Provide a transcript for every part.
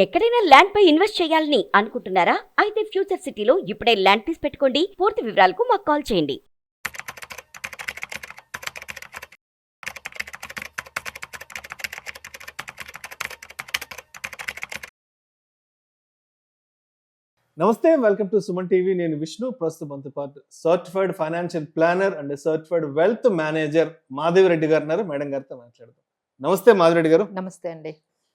ఎక్కడైనా ల్యాండ్ పై ఇన్వెస్ట్ చేయాలని అనుకుంటున్నారా? అయితే ఫ్యూచర్ సిటీలో ఇప్పుడే ల్యాండ్ పీస్ పెట్టుకోండి. పూర్తి వివరాలకు మాకు కాల్ చేయండి. నమస్తే, వెల్కమ్ టు సుమన్ టీవీ. నేను విష్ణు. ప్రస్తుతం మనతో పాటు certified financial planner and certified wealth manager Madhavi Reddy గారు ఉన్నారు. మేడం గారితో మాట్లాడదాం. నమస్తే మాధవిరెడ్డి గారు. నమస్తే అండి.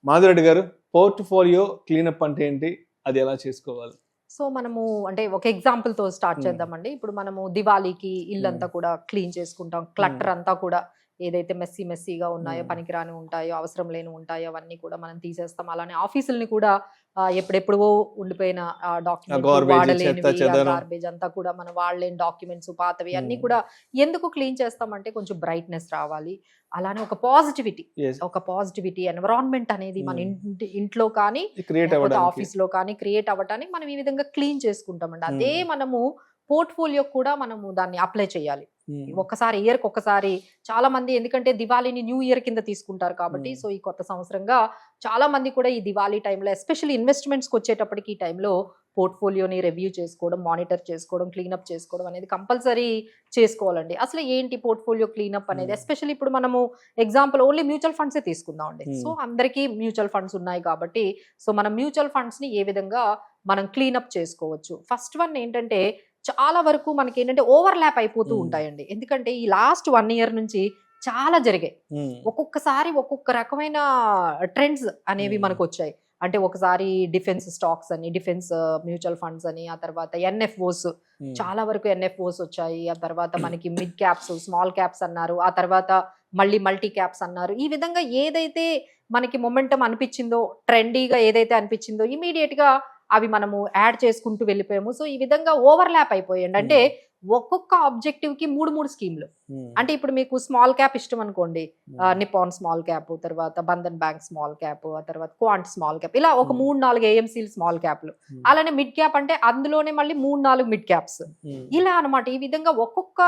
మాధవిరెడ్డి గారు, పోర్ట్ఫోలియో క్లీనప్ అంటే ఏంటి, అది ఎలా చేసుకోవాలి? సో మనము అంటే ఒక ఎగ్జాంపుల్ తో స్టార్ట్ చేద్దామండి. ఇప్పుడు మనము దివాళీకి ఇల్లంతా కూడా క్లీన్ చేసుకుంటాం. క్లటర్ అంతా కూడా ఏదైతే మెస్సీగా ఉన్నాయో, పనికిరాని ఉంటాయో, అవసరం లేని ఉంటాయో అవన్నీ కూడా మనం తీసేస్తాం. అలానే ఆఫీసుల్ని కూడా ఎప్పుడెప్పుడో ఉండిపోయిన గార్బేజ్ అంతా కూడా మనం వాడలేని డాక్యుమెంట్స్, పాతవి అన్ని కూడా ఎందుకు క్లీన్ చేస్తామంటే కొంచెం బ్రైట్నెస్ రావాలి. అలానే ఒక పాజిటివిటీ ఎన్విరాన్మెంట్ అనేది మన ఇంట్లో కానీ ఆఫీస్ లో కానీ క్రియేట్ అవ్వటానికి మనం ఈ విధంగా క్లీన్ చేసుకుంటామండి. అదే మనము పోర్ట్ఫోలియో కూడా మనము దాన్ని అప్లై చేయాలి. ఒక్కసారి ఇయర్కి ఒక్కసారి చాలా మంది ఎందుకంటే దివాళీని న్యూ ఇయర్ కింద తీసుకుంటారు కాబట్టి, సో ఈ కొత్త సంవత్సరంగా చాలా మంది కూడా ఈ దివాళీ టైంలో ఎస్పెషల్లీ ఇన్వెస్ట్మెంట్స్కి వచ్చేటప్పటికి ఈ టైంలో పోర్ట్ఫోలియోని రివ్యూ చేసుకోవడం, మానిటర్ చేసుకోవడం, క్లీనప్ చేసుకోవడం అనేది కంపల్సరీ చేసుకోవాలండి. అసలు ఏంటి పోర్ట్ఫోలియో క్లీనప్ అనేది? ఎస్పెషల్లీ ఇప్పుడు మనము ఎగ్జాంపుల్ ఓన్లీ మ్యూచువల్ ఫండ్సే తీసుకుందాం అండి. సో అందరికీ మ్యూచువల్ ఫండ్స్ ఉన్నాయి కాబట్టి, సో మనం మ్యూచువల్ ఫండ్స్ని ఏ విధంగా మనం క్లీనప్ చేసుకోవచ్చు? ఫస్ట్ వన్ ఏంటంటే, చాలా వరకు మనకి ఏంటంటే ఓవర్లాప్ అయిపోతూ ఉంటాయండి. ఎందుకంటే ఈ లాస్ట్ 1 year నుంచి చాలా జరిగాయి. ఒక్కొక్కసారి ఒక్కొక్క రకమైన ట్రెండ్స్ అనేవి మనకు వచ్చాయి. అంటే ఒకసారి డిఫెన్స్ స్టాక్స్ అని, డిఫెన్స్ మ్యూచువల్ ఫండ్స్ అని, ఆ తర్వాత ఎన్ఎఫ్ఓస్, చాలా వరకు ఎన్ఎఫ్ఓస్ వచ్చాయి. ఆ తర్వాత మనకి మిడ్ క్యాప్స్, స్మాల్ క్యాప్స్ అన్నారు. ఆ తర్వాత మళ్ళీ మల్టీ క్యాప్స్ అన్నారు. ఈ విధంగా ఏదైతే మనకి మొమెంటం అనిపించిందో, ట్రెండీగా ఏదైతే అనిపించిందో ఇమీడియట్ గా అవి మనము యాడ్ చేసుకుంటూ వెళ్ళిపోయాము. సో ఈ విధంగా ఓవర్లాప్ అయిపోయాయండి. అంటే ఒక్కొక్క ఆబ్జెక్టివ్ కి 3 స్కీమ్లు. అంటే ఇప్పుడు మీకు స్మాల్ క్యాప్ ఇష్టం అనుకోండి, నిపాన్ స్మాల్ క్యాప్, తర్వాత బంధన్ బ్యాంక్ స్మాల్ క్యాప్, ఆ తర్వాత క్వాంట్ స్మాల్ క్యాప్, ఇలా ఒక 3-4 ఏఎంసీలు స్మాల్ క్యాప్లు. అలానే మిడ్ క్యాప్ అంటే అందులోనే మళ్ళీ 3-4 మిడ్ క్యాప్స్, ఇలా అనమాట. ఈ విధంగా ఒక్కొక్క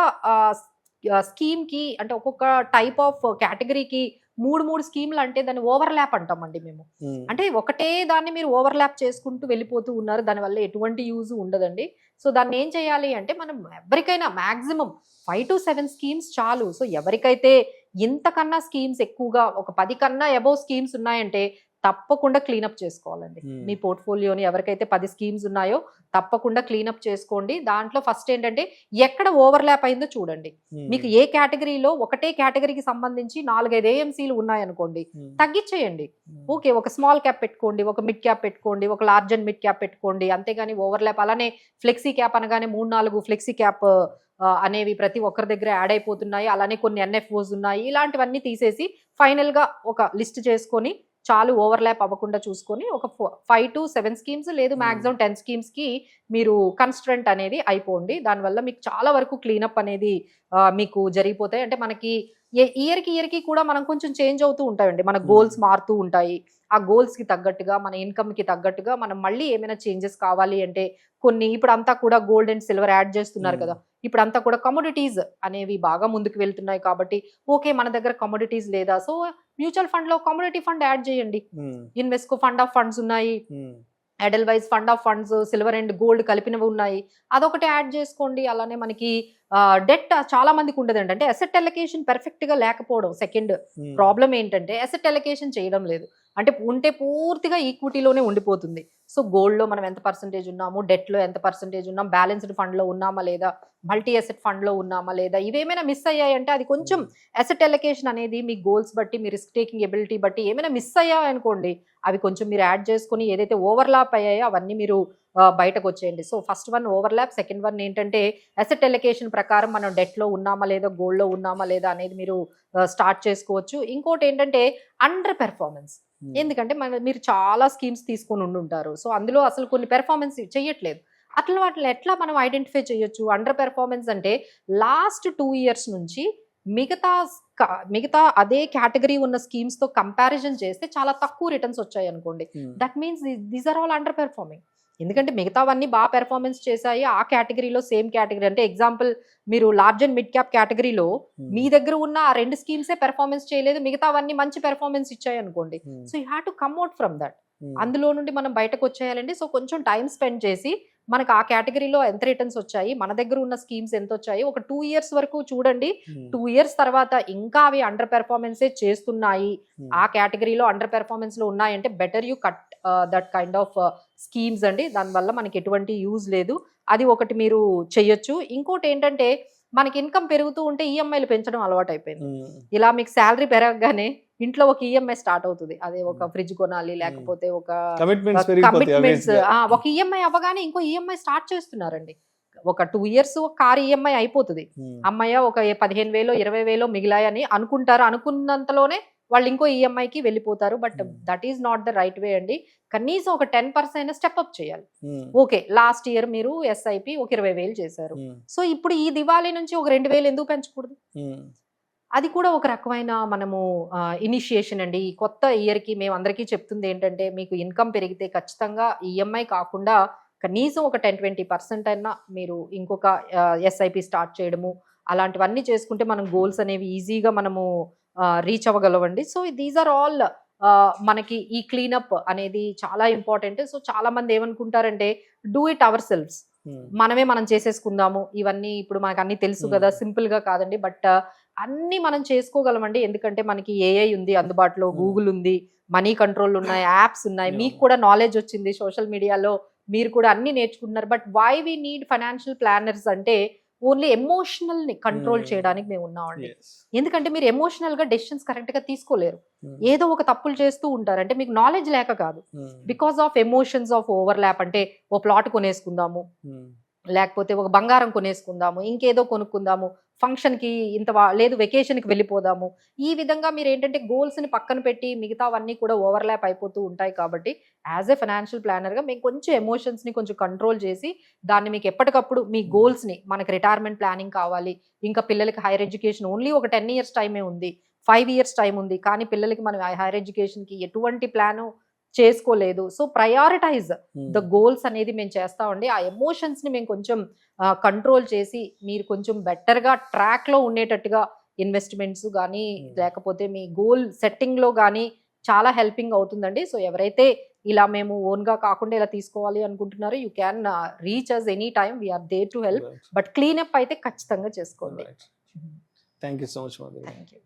స్కీమ్ కి అంటే ఒక్కొక్క టైప్ ఆఫ్ కేటగిరీకి 3 స్కీమ్లు అంటే దాన్ని ఓవర్లాప్ అంటామండి మేము. అంటే ఒకటే దాన్ని మీరు ఓవర్లాప్ చేసుకుంటూ వెళ్ళిపోతూ ఉన్నారు. దానివల్ల ఎటువంటి యూజ్ ఉండదండి. సో దాన్ని ఏం చేయాలి అంటే, మనం ఎవరికైనా మాక్సిమం 5 to 7 స్కీమ్స్ చాలు. సో ఎవరికైతే ఇంతకన్నా స్కీమ్స్ ఎక్కువగా ఒక 10 కన్నా అబౌవ్ స్కీమ్స్ ఉన్నాయంటే తప్పకుండా క్లీనప్ చేసుకోవాలండి. మీ పోర్ట్ఫోలియోని ఎవరికైతే 10 స్కీమ్స్ ఉన్నాయో తప్పకుండా క్లీనప్ చేసుకోండి. దాంట్లో ఫస్ట్ ఏంటంటే ఎక్కడ ఓవర్లాప్ అయిందో చూడండి. మీకు ఏ కేటగిరీలో ఒకటే కేటగిరీకి సంబంధించి 4-5 ఏఎంసీలు ఉన్నాయనుకోండి, తగ్గించేయండి. ఓకే, ఒక స్మాల్ క్యాప్ పెట్టుకోండి, ఒక మిడ్ క్యాప్ పెట్టుకోండి, ఒక లార్జ్ అండ్ మిడ్ క్యాప్ పెట్టుకోండి. అంతేగాని ఓవర్లాప్, అలానే ఫ్లెక్సీ క్యాప్ అనగానే 3-4 ఫ్లెక్సీ క్యాప్ అనేవి ప్రతి ఒక్కరి దగ్గర యాడ్ అయిపోతున్నాయి. అలానే కొన్ని ఎన్ఎఫ్ఓస్ ఉన్నాయి. ఇలాంటివన్నీ తీసేసి ఫైనల్ గా ఒక లిస్ట్ చేసుకొని చాలు, ఓవర్లాప్ అవ్వకుండా చూసుకొని ఒక 5 to 7 స్కీమ్స్ లేదు మాక్సిమం 10 స్కీమ్స్ కి మీరు కన్స్ట్రెంట్ అనేది అయిపోండి. దానివల్ల మీకు చాలా వరకు క్లీనప్ అనేది మీకు జరిగిపోతాయి. అంటే మనకి ఇయర్ కి కూడా మనం కొంచెం చేంజ్ అవుతూ ఉంటాయండి. మన గోల్స్ మారుతూ ఉంటాయి. ఆ గోల్స్ కి తగ్గట్టుగా, మన ఇన్కమ్ కి తగ్గట్టుగా మనం మళ్ళీ ఏమైనా చేంజెస్ కావాలి అంటే కొన్ని, ఇప్పుడు అంతా కూడా గోల్డ్ అండ్ సిల్వర్ యాడ్ చేస్తున్నారు కదా, ఇప్పుడు అంతా కూడా కమోడిటీస్ అనేవి బాగా ముందుకు వెళ్తున్నాయి కాబట్టి, ఓకే మన దగ్గర కమోడిటీస్ లేదా, సో మ్యూచువల్ ఫండ్ లో కమోడిటీ ఫండ్ యాడ్ చేయండి. ఇన్వెస్కో ఫండ్ ఆఫ్ ఫండ్స్ ఉన్నాయి, Edelweiss fund of funds, silver and gold కలిపినవి ఉన్నాయి, అదొకటి యాడ్ చేసుకోండి. అలానే మనకి డెట్ చాలా మందికి ఉండదండి. అంటే అసెట్ అలొకేషన్ పర్ఫెక్ట్ గా లేకపోవడం సెకండ్ ప్రాబ్లం ఏంటంటే, అసెట్ అలొకేషన్ చేయడం లేదు. అంటే ఉంటే పూర్తిగా ఈక్విటీలోనే ఉండిపోతుంది. సో గోల్డ్ లో మనం ఎంత పర్సెంటేజ్ ఉన్నాము, డెట్ లో ఎంత పర్సెంటేజ్ ఉన్నాం, బ్యాలెన్స్డ్ ఫండ్ లో ఉన్నామా లేదా, మల్టీ అసెట్ ఫండ్ లో ఉన్నామా లేదా, ఇవేమైనా మిస్ అయ్యాయంటే అది కొంచెం అసెట్ అలొకేషన్ అనేది మీ గోల్స్ బట్టి, మీ రిస్క్ టేకింగ్ ఎబిలిటీ బట్టి ఏమైనా మిస్ అయ్యాయనుకోండి, అవి కొంచెం మీరు యాడ్ చేసుకుని ఏదైతే ఓవర్లాప్ అయ్యాయో అవన్నీ మీరు బయటకు వచ్చేయండి. So first one overlap, second one ఏంటంటే అసెట్ అలొకేషన్ ప్రకారం మనం డెట్ లో ఉన్నామా లేదా, గోల్డ్ లో ఉన్నామా లేదా అనేది మీరు స్టార్ట్ చేసుకోవచ్చు. ఇంకోటి ఏంటంటే అండర్ పెర్ఫార్మెన్స్. ఎందుకంటే మీరు చాలా స్కీమ్స్ తీసుకొని ఉండుంటారు. సో అందులో అసలు కొన్ని పెర్ఫార్మెన్స్ చెయ్యట్లేదు. అట్లా వాటిని ఎట్లా మనం ఐడెంటిఫై చేయొచ్చు? అండర్ పెర్ఫార్మెన్స్ అంటే లాస్ట్ 2 years నుంచి మిగతా అదే కేటగిరీ ఉన్న స్కీమ్స్ తో కంపారిజన్ చేస్తే చాలా తక్కువ రిటర్న్స్ వచ్చాయి అనుకోండి, that means these are all underperforming. ఎందుకంటే మిగతావన్నీ బాగా పెర్ఫార్మెన్స్ చేశాయి ఆ కేటగిరీలో, సేమ్ కేటగిరీ. అంటే ఎగ్జాంపుల్ మీరు లార్జ్ అండ్ మిడ్ క్యాప్ కేటగిరీలో మీ దగ్గర ఉన్న ఆ 2 స్కీమ్సే పెర్ఫార్మెన్స్ చేయలేదు, మిగతావన్నీ మంచి పెర్ఫార్మెన్స్ ఇచ్చాయి అనుకోండి. So you have to come out from that. అందులో నుండి మనం బయటకు వచ్చేయాలండి. సో కొంచెం టైం స్పెండ్ చేసి మనకు ఆ కేటగిరీలో ఎంత రిటర్న్స్ వచ్చాయి, మన దగ్గర ఉన్న స్కీమ్స్ ఎంత వచ్చాయి, ఒక 2 ఇయర్స్ వరకు చూడండి. 2 ఇయర్స్ తర్వాత ఇంకా అవి అండర్ పెర్ఫార్మెన్సే చేస్తున్నాయి, ఆ కేటగిరీలో అండర్ పెర్ఫార్మెన్స్ లో ఉన్నాయంటే better you cut that kind of schemes అండి. దానివల్ల మనకి ఎటువంటి యూజ్ లేదు. అది ఒకటి మీరు చెయ్యొచ్చు. ఇంకోటి ఏంటంటే మనకి ఇన్కమ్ పెరుగుతూ ఉంటే ఈఎంఐలు పెంచడం అలవాటు అయిపోయింది. ఇలా మీకు శాలరీ పెరగగానే ఇంట్లో ఒక ఈఎంఐ స్టార్ట్ అవుతుంది. అదే ఒక ఫ్రిడ్జ్ కొనాలి, లేకపోతే ఒక కమిట్మెంట్స్, ఒక ఈఎంఐ అవ్వగానే ఇంకో ఈఎంఐ స్టార్ట్ చేస్తున్నారండి. ఒక 2 ఇయర్స్ కార్ ఈఎంఐ అయిపోతుంది. అమ్మయ్య ఒక 15,000 20,000 మిగిలాయని అనుకుంటారు. అనుకున్నంతలోనే వాళ్ళు ఇంకో ఈఎంఐకి వెళ్ళిపోతారు. But that is not the right way అండి. కనీసం ఒక 10% స్టెప్ అప్ చేయాలి. ఓకే, లాస్ట్ ఇయర్ మీరు ఎస్ఐపి ఒక 20,000 చేశారు. సో ఇప్పుడు ఈ దివాళీ నుంచి ఒక 2,000 ఎందుకు పెంచకూడదు? అది కూడా ఒక రకమైన మనము ఇనిషియేషన్ అండి. ఈ కొత్త ఇయర్కి మేము అందరికీ చెప్తుంది ఏంటంటే, మీకు ఇన్కమ్ పెరిగితే ఖచ్చితంగా ఈఎంఐ కాకుండా కనీసం ఒక 10-20% అయినా మీరు ఇంకొక ఎస్ఐపి స్టార్ట్ చేయడము, అలాంటివన్నీ చేసుకుంటే మనం గోల్స్ అనేవి ఈజీగా మనము రీచ్ అవ్వగలవండి. సో దీస్ ఆర్ ఆల్ మనకి ఈ క్లీనప్ అనేది చాలా ఇంపార్టెంట్. సో చాలా మంది ఏమనుకుంటారంటే, డూ ఇట్ అవర్ సెల్వ్స్, మనం చేసేసుకుందాము, ఇవన్నీ ఇప్పుడు మనకు అన్ని తెలుసు కదా, సింపుల్ గా కాదండి. బట్ అన్ని మనం చేసుకోగలమండి. ఎందుకంటే మనకి ఏఐ ఉంది అందుబాటులో, గూగుల్ ఉంది, మనీ కంట్రోల్ ఉన్నాయి, యాప్స్ ఉన్నాయి, మీకు కూడా నాలెడ్జ్ వచ్చింది, సోషల్ మీడియాలో మీరు కూడా అన్ని నేర్చుకుంటున్నారు. But why we need financial planners అంటే ఓన్లీ ఎమోషనల్ ని కంట్రోల్ చేయడానికి మేము ఉన్నామండి. ఎందుకంటే మీరు ఎమోషనల్ గా డెసిషన్స్ కరెక్ట్ గా తీసుకోలేరు, ఏదో ఒక తప్పులు చేస్తూ ఉంటారు. అంటే మీకు నాలెడ్జ్ లేక కాదు, because of emotions of overlap. అంటే ఓ ప్లాట్ కొనేసుకుందాము, లేకపోతే ఒక బంగారం కొనేసుకుందాము, ఇంకేదో కొనుక్కుందాము, ఫంక్షన్ కి లేదు వెకేషన్ కి వెళ్ళిపోదాము. ఈ విధంగా మీరు ఏంటంటే గోల్స్ ని పక్కన పెట్టి మిగతావన్నీ కూడా ఓవర్లాప్ అయిపోతూ ఉంటాయి. కాబట్టి యాజ్ ఎ ఫైనాన్షియల్ ప్లానర్ గా మేము కొంచెం ఎమోషన్స్ ని కొంచెం కంట్రోల్ చేసి దాన్ని మీకు ఎప్పటికప్పుడు మీ గోల్స్ ని, మనకి రిటైర్మెంట్ ప్లానింగ్ కావాలి, ఇంకా పిల్లలకి హైయర్ ఎడ్యుకేషన్ ఓన్లీ ఒక 10 ఇయర్స్ టైమే ఉంది, 5 ఇయర్స్ టైం ఉంది, కానీ పిల్లలకి మనం హైయర్ ఎడ్యుకేషన్ కి ఎటువంటి ప్లాను చేసుకోలేదు. సో ప్రయారిటైజ్ ద గోల్స్ అనేది మేము చేస్తామండి. ఆ ఎమోషన్స్ ని మేము కొంచెం కంట్రోల్ చేసి మీరు కొంచెం బెటర్ గా ట్రాక్ లో ఉండేటట్టుగా ఇన్వెస్ట్మెంట్స్ కానీ, లేకపోతే మీ గోల్ సెట్టింగ్ లో కానీ చాలా హెల్పింగ్ అవుతుందండి. సో ఎవరైతే ఇలా మేము ఓన్ గా కాకుండా ఇలా తీసుకోవాలి అనుకుంటున్నారో, you can reach us any time, we're there to help. But cleanup అయితే ఖచ్చితంగా చేసుకోండి. Thank you so much. Thank you.